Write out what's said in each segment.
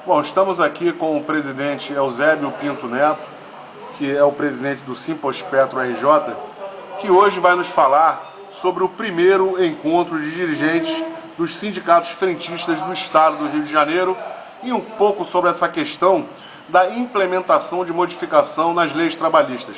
Bom, estamos aqui com o presidente Eusébio Pinto Neto, que é o presidente do Simpospetro RJ, que hoje vai nos falar sobre o primeiro encontro de dirigentes dos sindicatos frentistas do estado do Rio de Janeiro e um pouco sobre essa questão da implementação de modificação nas leis trabalhistas.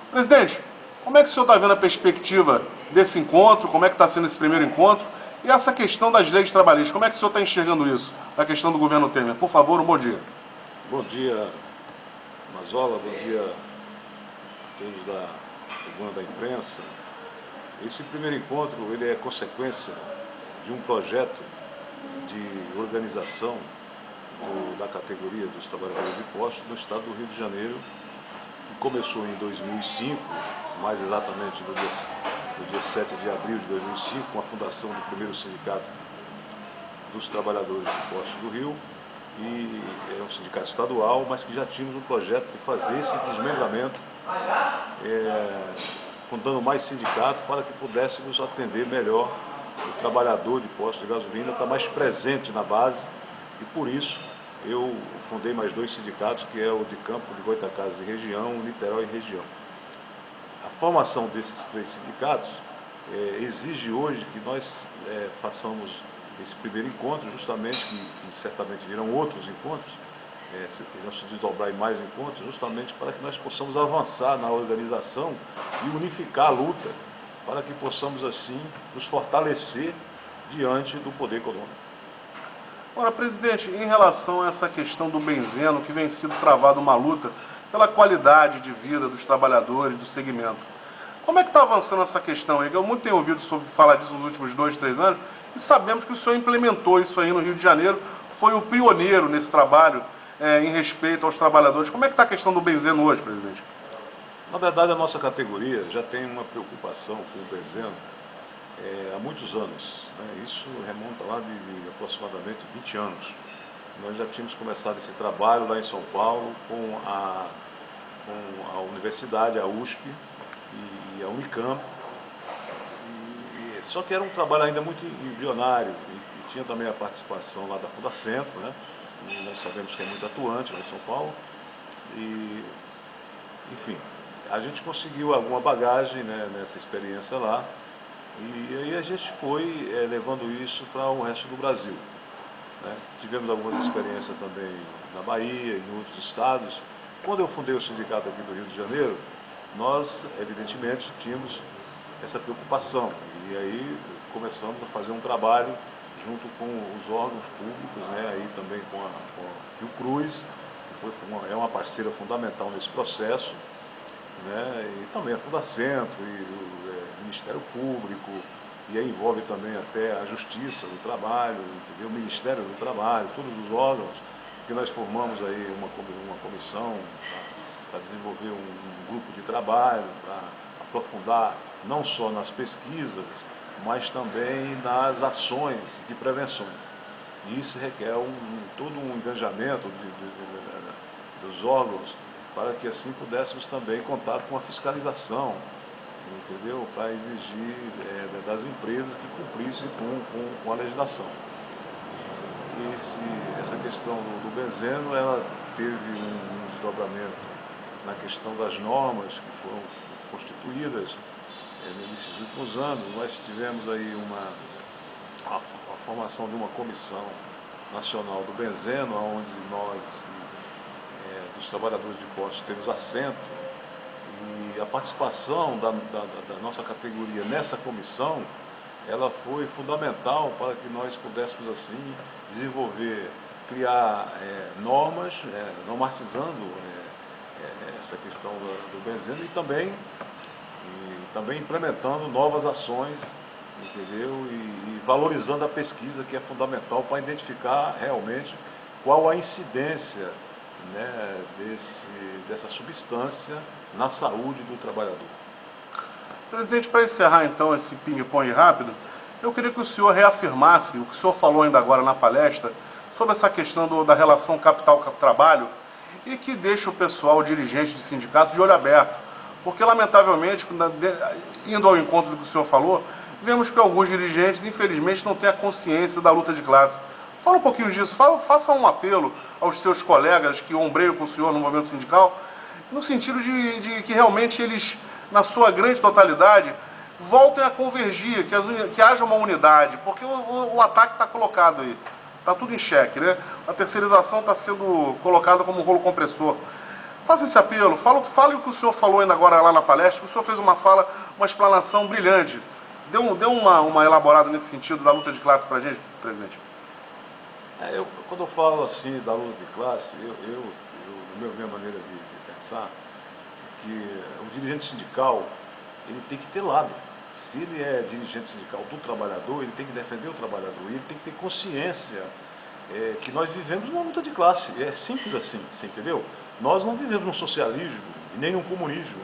Presidente, como é que o senhor está vendo a perspectiva desse encontro? Como é que está sendo esse primeiro encontro? E essa questão das leis trabalhistas, como é que o senhor está enxergando isso? A questão do governo Temer. Por favor, um bom dia. Bom dia, Mazola, bom dia a todos da tribuna da imprensa. Esse primeiro encontro ele é consequência de um projeto de organização da categoria dos trabalhadores de postos no estado do Rio de Janeiro, que começou em 2005, mais exatamente no dia 7 de abril de 2005, com a fundação do primeiro sindicato dos trabalhadores de postos do Rio, e é um sindicato estadual, mas que já tínhamos um projeto de fazer esse desmembramento, fundando mais sindicatos para que pudéssemos atender melhor o trabalhador de postos de gasolina, estar mais presente na base, e por isso eu fundei mais dois sindicatos, que é o de Campo de Goytacazes e região, o Niterói e região. A formação desses três sindicatos exige hoje que nós façamos esse primeiro encontro, justamente, que certamente virão outros encontros, irão se desdobrar em mais encontros, justamente para que nós possamos avançar na organização e unificar a luta, para que possamos, assim, nos fortalecer diante do poder econômico. Ora, presidente, em relação a essa questão do benzeno, que vem sido travada uma luta pela qualidade de vida dos trabalhadores do segmento, como é que está avançando essa questão aí? Eu muito tenho ouvido falar disso nos últimos 2, 3 anos, e sabemos que o senhor implementou isso aí no Rio de Janeiro, foi o pioneiro nesse trabalho em respeito aos trabalhadores. Como é que está a questão do benzeno hoje, presidente? Na verdade, a nossa categoria já tem uma preocupação com o benzeno há muitos anos, né? Isso remonta lá de aproximadamente 20 anos. Nós já tínhamos começado esse trabalho lá em São Paulo com a universidade, a USP e a Unicamp. Só que era um trabalho ainda muito embrionário e tinha também a participação lá da Fundacentro, né? E nós sabemos que é muito atuante lá em São Paulo. E, enfim, a gente conseguiu alguma bagagem, né, nessa experiência lá, e aí a gente foi levando isso para o resto do Brasil, né? Tivemos algumas experiências também na Bahia e em outros estados. Quando eu fundei o sindicato aqui do Rio de Janeiro, nós, evidentemente, tínhamos essa preocupação, e aí começamos a fazer um trabalho junto com os órgãos públicos, né, aí também com a Fiocruz, que é uma parceira fundamental nesse processo, né, e também a Fundacentro e o Ministério Público, e aí envolve também até a Justiça do Trabalho, entendeu? O Ministério do Trabalho, todos os órgãos, que nós formamos aí uma comissão para desenvolver um grupo de trabalho, para aprofundar não só nas pesquisas, mas também nas ações de prevenções. E isso requer todo um engajamento dos órgãos para que assim pudéssemos também contar com a fiscalização, entendeu? Para exigir das empresas que cumprissem com a legislação. Essa questão do benzeno, ela teve um desdobramento na questão das normas que foram constituídas nesses últimos anos. Nós tivemos aí a formação de uma comissão nacional do benzeno, onde nós, dos trabalhadores de postos, temos assento, e a participação da nossa categoria nessa comissão, ela foi fundamental para que nós pudéssemos, assim, desenvolver, criar normas, normatizando essa questão do benzeno, e também implementando novas ações, entendeu? E valorizando a pesquisa, que é fundamental para identificar realmente qual a incidência, né, dessa substância na saúde do trabalhador. Presidente, para encerrar então esse ping-pong rápido, eu queria que o senhor reafirmasse o que o senhor falou ainda agora na palestra sobre essa questão da relação capital-trabalho, e que deixa o pessoal, o dirigente de sindicato, de olho aberto. Porque, lamentavelmente, indo ao encontro do que o senhor falou, vemos que alguns dirigentes, infelizmente, não têm a consciência da luta de classe. Fala um pouquinho disso, faça um apelo aos seus colegas que ombreiam com o senhor no movimento sindical, no sentido de que realmente eles, na sua grande totalidade, voltem a convergir, que haja uma unidade, porque o ataque está colocado aí, está tudo em xeque, né? A terceirização está sendo colocada como um rolo compressor. Faça esse apelo, fale o que o senhor falou ainda agora lá na palestra, que o senhor fez uma explanação brilhante. Dê uma elaborada nesse sentido da luta de classe para a gente, presidente. Quando eu falo assim da luta de classe, na minha maneira de pensar, que o dirigente sindical, ele tem que ter lado. Se ele é dirigente sindical do trabalhador, ele tem que defender o trabalhador, ele tem que ter consciência que nós vivemos uma luta de classe. É simples assim, você entendeu? Nós não vivemos num socialismo e nem num comunismo.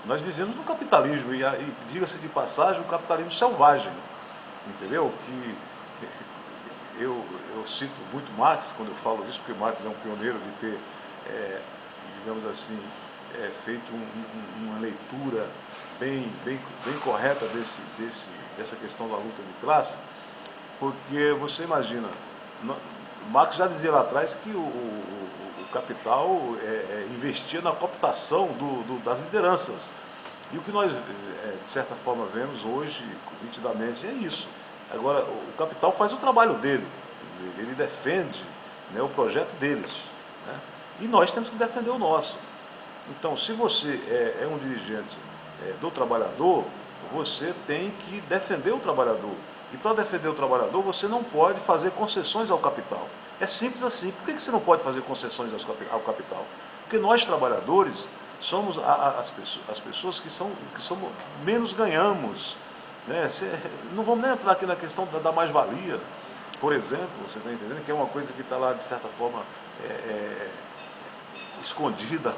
Nós vivemos no capitalismo, e diga-se de passagem, um capitalismo selvagem, entendeu? Que eu cito muito Marx quando eu falo isso, porque Marx é um pioneiro de ter, digamos assim, feito uma leitura bem correta dessa questão da luta de classe, porque você imagina, Marx já dizia lá atrás que o capital investia na cooptação das lideranças. E o que nós, de certa forma, vemos hoje, nitidamente, é isso. Agora, o capital faz o trabalho dele, quer dizer, ele defende, né, o projeto deles, né? E nós temos que defender o nosso. Então, se você é um dirigente do trabalhador, você tem que defender o trabalhador. E para defender o trabalhador, você não pode fazer concessões ao capital. É simples assim. Por que você não pode fazer concessões ao capital? Porque nós, trabalhadores, somos as pessoas que menos ganhamos, né? Não vamos nem entrar aqui na questão da mais-valia, por exemplo, você está entendendo? Que é uma coisa que está lá, de certa forma, escondida,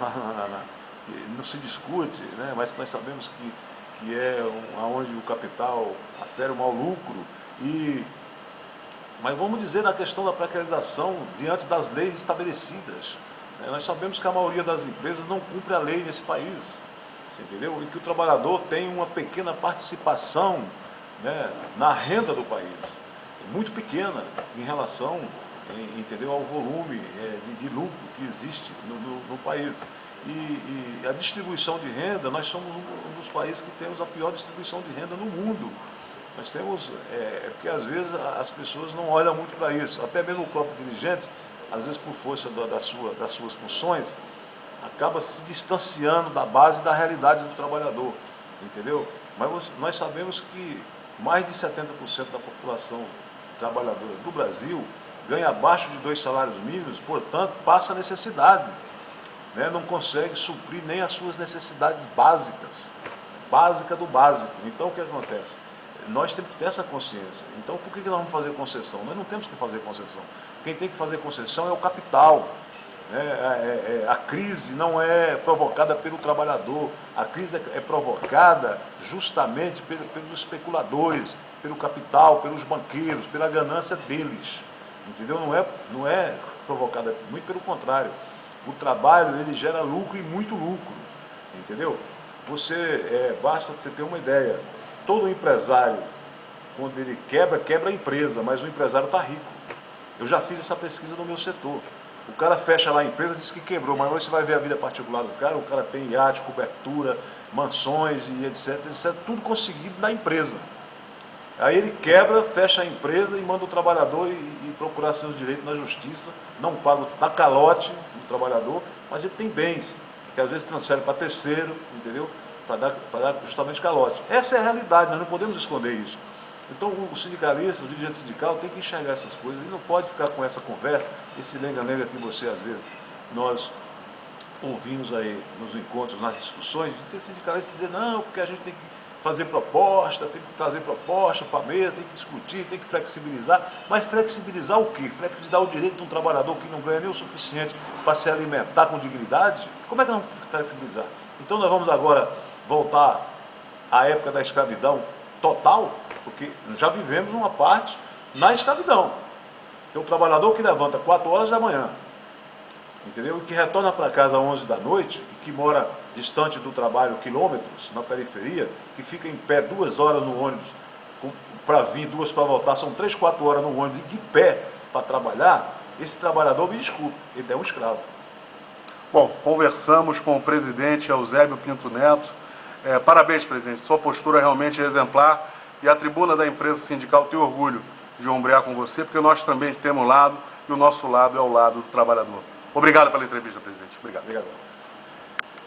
não se discute, né? Mas nós sabemos que é onde o capital afere o mau lucro. Mas vamos dizer na questão da precarização diante das leis estabelecidas. Nós sabemos que a maioria das empresas não cumpre a lei nesse país, você entendeu? E que o trabalhador tem uma pequena participação, né, na renda do país, muito pequena em relação, entendeu, ao volume de lucro que existe no país. E a distribuição de renda, nós somos um dos países que temos a pior distribuição de renda no mundo. Nós temos, porque às vezes as pessoas não olham muito para isso, até mesmo o próprio dirigente, às vezes por força das suas funções, acaba se distanciando da base da realidade do trabalhador, entendeu? Mas nós sabemos que mais de 70% da população trabalhadora do Brasil ganha abaixo de 2 salários mínimos, portanto, passa necessidade, né? Não consegue suprir nem as suas necessidades básicas, básica do básico. Então, o que acontece? Nós temos que ter essa consciência. Então, por que nós vamos fazer concessão? Nós não temos que fazer concessão. Quem tem que fazer concessão é o capital. A crise não é provocada pelo trabalhador, a crise é provocada justamente pelos especuladores, pelo capital, pelos banqueiros, pela ganância deles. Entendeu? Não é provocada, muito pelo contrário. O trabalho, ele gera lucro e muito lucro. Entendeu? Basta você ter uma ideia. Todo empresário, quando ele quebra a empresa, mas o empresário está rico. Eu já fiz essa pesquisa no meu setor. O cara fecha lá a empresa, diz que quebrou, mas hoje você vai ver a vida particular do cara, o cara tem iate, cobertura, mansões e etc, tudo conseguido na empresa. Aí ele quebra, fecha a empresa e manda o trabalhador e procurar seus direitos na justiça, não paga, dá calote do trabalhador, mas ele tem bens, que às vezes transfere para terceiro, entendeu? Para dar justamente calote. Essa é a realidade, nós não podemos esconder isso. Então o sindicalista, o dirigente sindical tem que enxergar essas coisas, ele não pode ficar com essa conversa, esse lenga-lenga que você às vezes, nós ouvimos aí nos encontros, nas discussões, de ter sindicalistas dizer, não, porque a gente tem que fazer proposta, tem que trazer proposta para a mesa, tem que discutir, tem que flexibilizar. Mas flexibilizar o quê? Flexibilizar o direito de um trabalhador que não ganha nem o suficiente para se alimentar com dignidade? Como é que nós vamos flexibilizar? Então nós vamos agora voltar à época da escravidão total, porque já vivemos uma parte na escravidão. Tem um trabalhador que levanta 4 horas da manhã, entendeu? E que retorna para casa às 11 da noite, e que mora distante do trabalho quilômetros, na periferia, que fica em pé 2 horas no ônibus, para vir, 2 para voltar, são 3, 4 horas no ônibus, de pé, para trabalhar, esse trabalhador, me desculpe, ele é um escravo. Bom, conversamos com o presidente Eusébio Pinto Neto. Parabéns, presidente, sua postura realmente é exemplar e a tribuna da imprensa sindical tem orgulho de ombrear com você, porque nós também temos lado e o nosso lado é o lado do trabalhador. Obrigado pela entrevista, presidente. Obrigado. Obrigado.